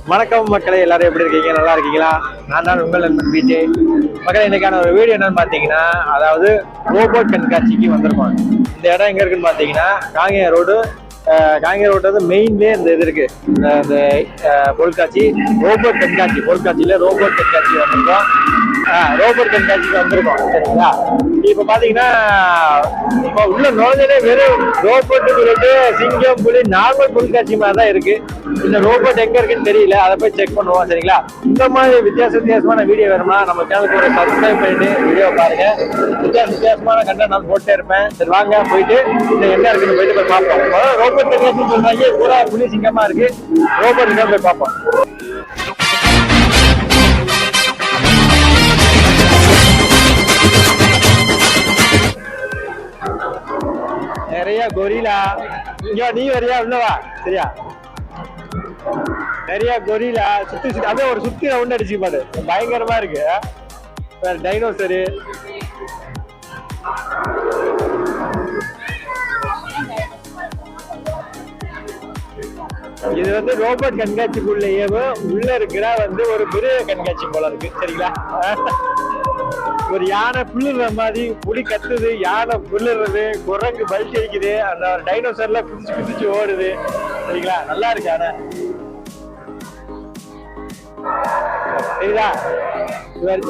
வணக்கம் மக்களே, எல்லாரும் எப்படி இருக்கீங்க? நல்லா இருக்கீங்களா? நான் தான் உங்கள் நண்பன் விஜய். மக்களே, இன்னைக்கான ஒரு வீடியோ என்னன்னு பார்த்தீங்கன்னா, அதாவது ரோபோட் கண்காட்சிக்கு வந்திருக்கோம். இந்த இடம் எங்க இருக்குன்னு பார்த்தீங்கன்னா, காங்கேயம் ரோடு வந்து மெயின்லேயே இந்த இது இருக்கு. இந்த பொருட்காட்சி ரோபோட் கண்காட்சியில ரோபோட் கண்காட்சி வந்திருக்கோம். ரோபோட் கண்காட்சிக்கு வந்திருக்கோம். சரிங்களா? இப்ப பாத்தீங்கன்னா இப்போ உள்ள நுழைஞ்சதே வெறும் ரோபோட்டு சொல்லிட்டு சிங்கம் புலி நார்மல் பொருட்காட்சி மாதிரி தான் இருக்கு. இந்த ரோபோட் எங்க இருக்குன்னு தெரியல, அதை போய் செக் பண்ணுவோம். சரிங்களா? இந்த மாதிரி வித்தியாசமான வீடியோ வேணும்னா நம்ம சேனலுக்கு ஒரு சப்ஸ்கிரைப் பண்ணிட்டு வீடியோ பாருங்க. வித்தியாசமான கண்டென்ட் நான் போட்டே இருப்பேன். சரி வாங்க போயிட்டு இந்த என்ன இருக்குன்னு போயிட்டு போய் பார்ப்போம். ரோபோட் கண்காட்சி சொல்றாங்க, பூரா புலி சிங்கமா இருக்கு. ரோபோட் போய் பார்ப்போம். நிறைய கொரிலா, இங்க நீ வரியா உள்ளவா? சரியா? நிறைய கொரிலா சுத்தி அப்படியே ஒரு சுத்தி ரவுண்ட் அடிச்சு பாரு, பயங்கரமா இருக்கு. வேற டைனோசரு, இது வந்து ரோபோட் கண்காட்சிக்குள்ளேயே உள்ள இருக்கிற வந்து ஒரு மிருக கண்காட்சி போல இருக்கு. சரிங்களா? ஒரு யானை புல்லுற மாதிரி, புலி கத்துது, யானை புல்லுறது, குரங்கு பல்ட்டி அடிக்குது, அந்த டைனோசர்ல குதிச்சு ஓடுது. சரிங்களா? நல்லா இருக்கு. ஆனா சரிங்களா,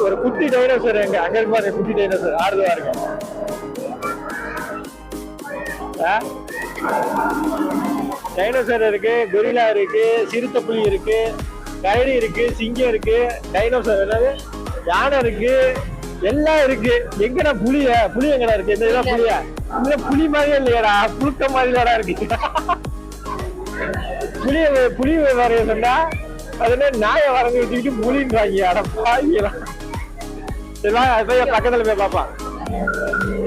ஒரு குட்டி டைனோசர் அங்க இருக்கு பாருங்க. குட்டி டைனோசர் ஆடுது பாருங்க. டைனோசர் இருக்கு, கொரிலா இருக்கு, சிறுத்தை புலி இருக்கு, கரடி இருக்கு, சிங்கம் இருக்கு, டைனோசர் என்னது யானை இருக்கு, எல்லாம் இருக்கு. எங்கடா புலி எங்கடா இருக்கு? இந்த இதெல்லாம் புலியா? இந்த புலி மாதிரியே இல்லையாடா, புழுக்க மாதிரிலடா இருக்கு. புலி வரைய சொன்னா அதுல நாயை வரைஞ்சி வச்சுக்கிட்டு புலின்றாங்க. அட பாவிங்களா. சரி வாங்க, அது போய் பக்கத்துல போய் பாப்பா.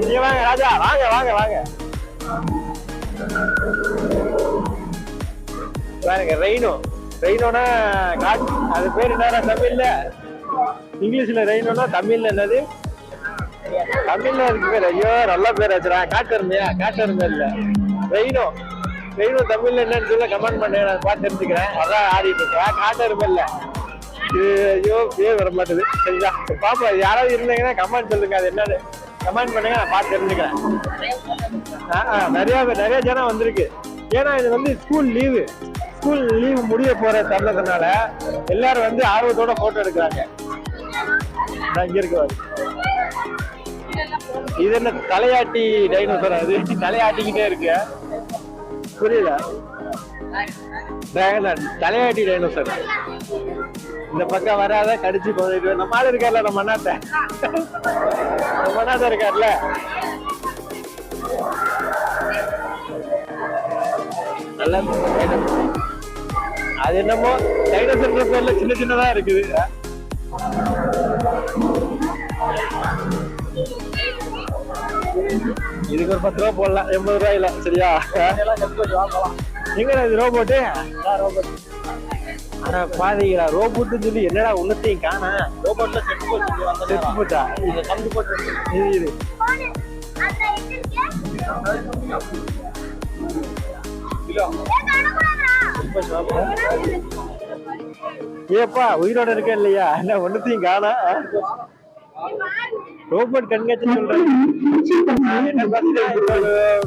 நீங்க வாங்க ராஜா, வாங்க பாருங்க. ரெயினோனா அது பேர் என்னடா தமிழ்ல? இங்கிலீஷ்ல ரெயினோனா, தமிழ்ல என்னது? தமிழ்ல இருக்கு பேர். ஐயோ நல்ல பேர் வச்சுறா. காட்டெருமையா இல்ல, ரெயினோ தமிழ்ல என்னன்னு சொல்ல கமெண்ட் பண்ணுங்க, நான் பார்த்து தெரிஞ்சுக்கிறேன். அதான் ஆடிட்டு இருக்கேன். காட்டெருமை இல்ல இது. ஐயோ பேர் வர மாட்டேது. சரிங்களா? பாப்பா யாராவது இருந்தீங்கன்னா கமெண்ட் சொல்லுங்க, அது என்னன்னு கமெண்ட் பண்ணுங்க, நான் பார்த்து தெரிஞ்சுக்கிறேன். நிறைய ஜனம் வந்திருக்கு. ஏன்னா இது வந்து ஸ்கூல் லீவு முடிய போற தருணத்தினால எல்லாரும் வந்து ஆர்வத்தோட போட்டோ எடுக்கிறாங்க. இங்க இருக்கு. இது என்ன தலையாட்டி டைனோசர்? அது தலையாட்டிக்கிட்டே இருக்கு. புரியல. தலையாட்டி டைனோசர் இந்த பக்கம் வராத, கடிச்சு போயிட்டு. நம்ம ஆள் இருக்கார்ல, நம்ம அண்ணாத்த இருக்கார்ல, நல்ல அது என்னமோ டைனோசர் பேர்ல சின்னதா இருக்குது. இதுக்கு ஒரு 10 ரூபா போடலாம், 80 ரூபாயில. சரியா? எங்கடா இது ரோபோட்டு? ஆனா பாதிங்களா ரோபோட்டு சொல்லி என்னடா உன்னத்தையும் காணா. ரோபோட்ல செத்து போட்டா இது. ஏப்பா உயிரோட இருக்க இல்லையா? என்ன ஒன்னத்தையும் காணா. ரோபோட் கண்காட்சி சொல்றேன்.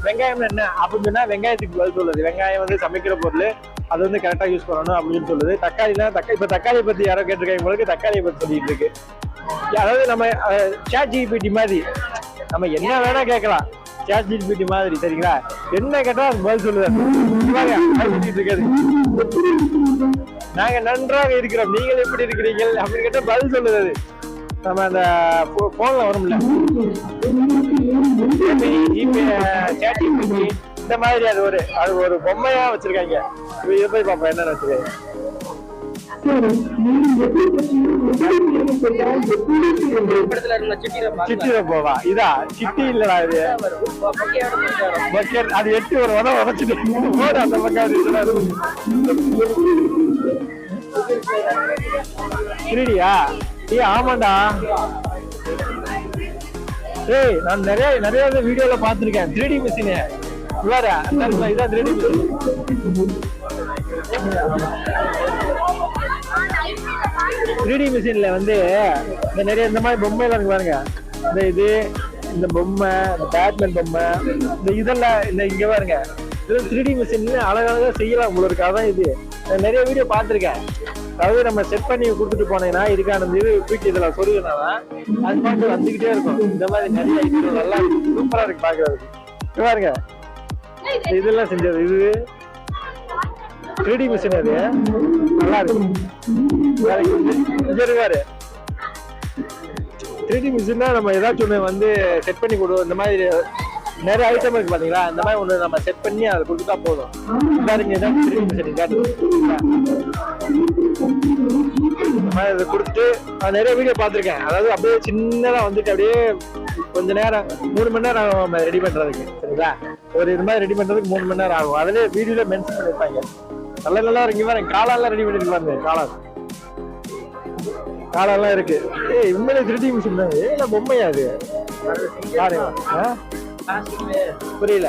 வெங்காயம் என்ன அப்படின்னு சொன்னா வெங்காயத்துக்கு பதில் சொல்லுது. வெங்காயம் வந்து சமைக்கிற பொருள், அது வந்து கரெக்டா யூஸ் பண்ணணும் அப்படின்னு சொல்லுது. இப்ப தக்காளியை பத்தி யாரோ கேட்டிருக்காங்க, உங்களுக்கு தக்காளியை பத்தி சொல்லிட்டு இருக்கு. அதாவது நம்ம ChatGPT மாதிரி நம்ம என்ன வேணா கேட்கலாம். ChatGPT மாதிரி. சரிங்களா? என்ன கேட்டா அது பதில் சொல்லுது. இருக்காது. நாங்க நன்றாக இருக்கிறோம், நீங்கள் எப்படி இருக்கிறீங்க அப்படின்னு கேட்டா பதில் சொல்லுது. நம்ம அந்த போன்ல வரும்ல ChatGPT, இந்த மாதிரி அது ஒரு பொம்மையா வச்சிருக்காங்க. இதை போய் பாப்பா என்ன வச்சிருக்காங்க. சிட்டிரப்போவா? இதா சிட்டி இல்லடா, இது அது 8 ஒரு உதவ உதச்சிட்டு அந்த பக்கம் 3Dயா? ஆமாண்டா. ஏய் நான் நிறைய வீடியோல பாத்திருக்கேன் 3D மிஷின். இதான் 3D மிஷின். 3D மிஷின்ல வந்து இந்த நிறைய இந்த மாதிரி பொம்மைலாம் இருக்கு பாருங்க. இந்த பொம்மை, இந்த பேட்மேன் பொம்மை, இந்த இதெல்லாம் இந்த இங்க பாருங்க. இது 3D மிஷின்ல அழகழகா செய்யலாம் போல இருக்கு. அதான் இது நிறைய வீடியோ பார்த்துருக்கேன். அதாவது நம்ம செட் பண்ணி கொடுத்துட்டு போனீங்கன்னா இதுக்கான இது தூக்கி இதுல சொருகுனால அது பார்த்து வந்துகிட்டே இருக்கும். இந்த மாதிரி நிறைய இது நல்லா சூப்பரா இருக்கு பாக்குறதுக்கு. பாருங்க இதெல்லாம் செஞ்சது இது 3D மிஷின். அது நல்லா இருக்கு பாரு. 3D மிஷின்னா நம்ம ஏதாச்சும் ஒன்று வந்து செட் பண்ணி கொடுவோம். இந்த மாதிரி நிறைய ஐட்டம் இருக்கு பாத்தீங்களா, இந்த மாதிரி ஒன்று நம்ம செட் பண்ணி அதை கொடுத்தா போதும். பாருங்க இதான் 3D மிஷின் காட்டுது. இந்த மாதிரி இதை கொடுத்துட்டு நான் நிறைய வீடியோ பார்த்துருக்கேன். அதாவது அப்படியே சின்னதாக வந்துட்டு அப்படியே கொஞ்ச நேரம் 3 மணி நேரம் ஆகும் ரெடி பண்றதுக்கு. சரிங்களா, ஒரு இது மாதிரி ரெடி பண்றதுக்கு 3 மணி நேரம் ஆகும். அதுலேயே வீடியோல மென்ஷன் பண்ணிருப்பாங்க. நல்லா இருக்கு பாருங்க. காலெல்லாம் ரெடி பண்ணிருப்பாங்க. காலெல்லாம் இருக்கு. உண்மையிலே 3D மிஷின் தான். ஏன்னா பொம்மையா அது புரியல.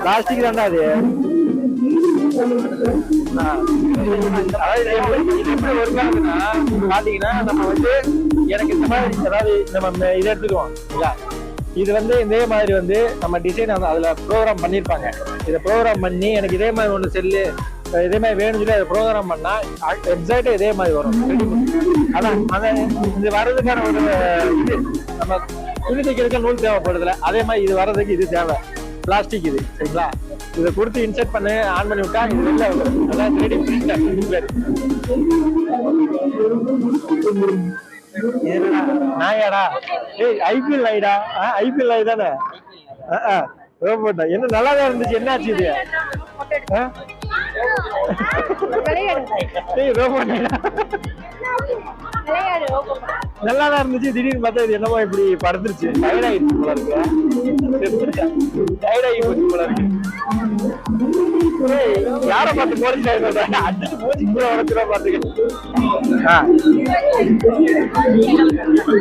பிளாஸ்டிக் தான்டா அது. பாத்தீங்கன்னா நம்ம வந்து எனக்கு இந்த மாதிரி அதாவது நம்ம இதை எடுத்துக்குவோம். இது வந்து இதே மாதிரி வந்து நம்ம டிசைன் அதுல ப்ரோக்ராம் பண்ணிருப்பாங்க. இதை ப்ரோக்ராம் பண்ணி எனக்கு இதே மாதிரி ஒண்ணு செல்லு இதே மாதிரி வேணும்னு சொல்லி அதை ப்ரோக்ராம் பண்ணா எக்ஸாக்டா இதே மாதிரி வரும். அதான் இது வர்றதுக்கான ஒரு இது நம்ம துணி தைக்கிறதுக்கு நூல் தேவைப்படுதுல, அதே மாதிரி இது வர்றதுக்கு இது தேவை. பிளாஸ்டிக் இது. சரிங்களா, இதை கொடுத்து இன்செர்ட் பண்ணி ஆன் பண்ணி விட்டா இது வெளில வரும். அதான் 3D பிரிண்டர். நாயாடா? ஐபிஎல் நாய்டா. ஐபிஎல் நாய் தானே? ரோபோட்டா? என்ன நல்லாதான் இருந்துச்சு. என்ன ஆச்சு இது? நல்லாதான் இருந்துச்சு. திடீர்னு பார்த்தா இது என்னமோ இப்படி படுத்துருச்சு. டயர்டாயிடுச்சு போல இருக்கு. டயர்டாகி போச்சு போல இருக்கு. யாரை பார்த்து போலீஸ் அடிச்சு போச்சு கூட உடச்சுட பாத்துக்க.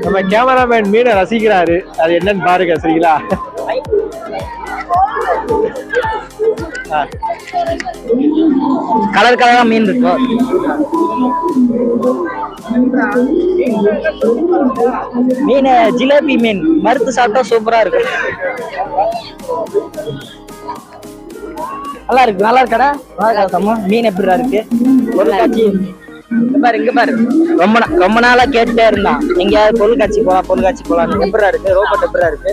நம்ம கேமராமேன் மீனை ரசிக்கிறாரு. அது என்னன்னு பாருங்க. சரிங்களா, கலர் கலரா மீன் இருக்கும். மீன் ஜிலேபி மீன் மறுத்து சாப்பிட்டா சூப்பரா இருக்கு. நல்லா இருக்கு. நல்லா இருக்கடா. நல்லா இருக்கா? மீன் எப்படிடா இருக்கு? பொருட்காட்சி இங்க பாரு. ரொம்ப நாளா கேட்டுட்டே இருந்தான் எங்கேயாவது பொருட்காட்சி போலாம். எப்படிடா இருக்கு? ரோபோட் எப்படிடா இருக்கு?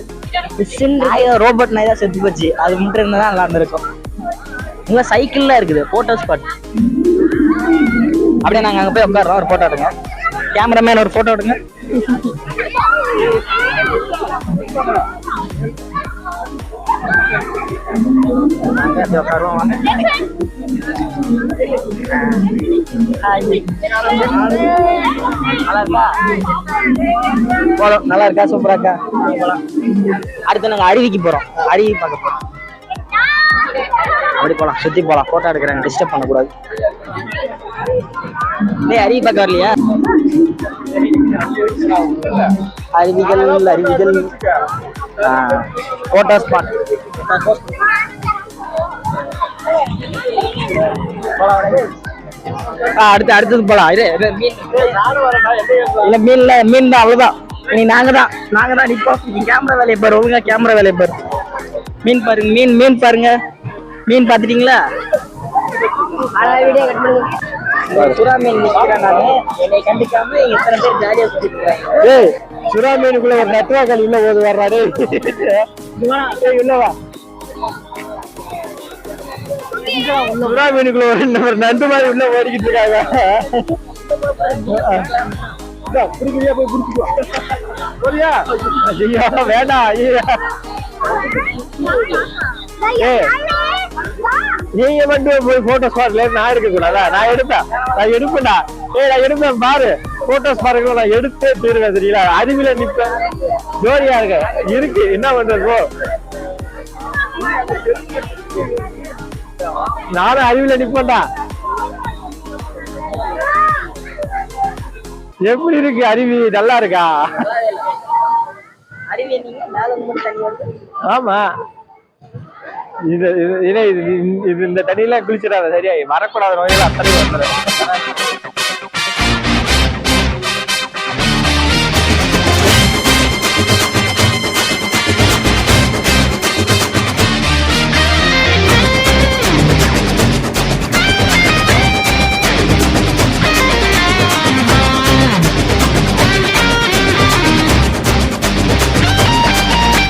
ரோபோட் நாய் தான் செத்து போச்சு. அது மட்டும் இருந்தா நல்லா இருந்திருக்கும். இங்க சைக்கிள்ல இருக்குது போட்டோ ஸ்பாட். அப்படியே நாங்க அங்க போய் உட்காரோம். ஒரு போட்டோ எடுங்க. கேமராமேன் ஒரு போட்டோ எடுங்க. நல்லா இருக்கா? சூப்பரா இருக்கா? அடுத்து நாங்க அருவிக்கு போறோம். அருவி பார்க்க போறோம். அப்படி போலாம், சுத்தி போலாம். போட்டோ எடுக்கிறேன், டிஸ்டர்ப் பண்ணக்கூடாது. அருவி பார்க்க வரலையா? அருவிகள் போட்டோ ஸ்பாட். அடுத்தது போலாம். இல்ல மீன் தான். அவ்வளவுதான். நாங்க தான் நிப்போம். நீ கேமரா வேலையை பாரு. ஒழுங்கா கேமரா வேலையை பாரு. மீன் பாருங்க. மீன் பாருங்க. மீன் பாத்துட்டீங்களா? சுறா மீன் நானு என்னை கண்டுக்காம எத்தனை பேர் ஜாலியா சுத்திட்டு இருக்காங்க. சுறா மீனுக்குள்ள ஒரு நட்டுவாக்கள் உள்ள போது வர்றாரு. உள்ளவா சுறா மீனுக்குள்ள ஒரு நண்டு மாதிரி உள்ள ஓடிக்கிட்டு இருக்காங்க. புரியா போய் புடிச்சுக்கோ. புரியா? ஐயா வேண்டாம். நீங்க மட்டும் போய் போட்டோ ஸ்பாட்ல நான் எடுக்க கூடாதா? நான் எடுப்பேன்டா. நான் எடுப்பேன் பாரு. போட்டோ ஸ்பாட் நான் எடுத்தே தீருவேன். சரிங்களா, அருவில நிப்பேன். ஜோடியா இருக்கு. என்ன பண்றது? நானும் அருவில நிப்பேன்டா. எப்படி இருக்கு அருவி? நல்லா இருக்கா? ஆமா. இது இந்த தண்ணியெல்லாம் குளிச்சிடாத. சரியா, வரக்கூடாத நோய்கள் அத்தனை வந்துடும்.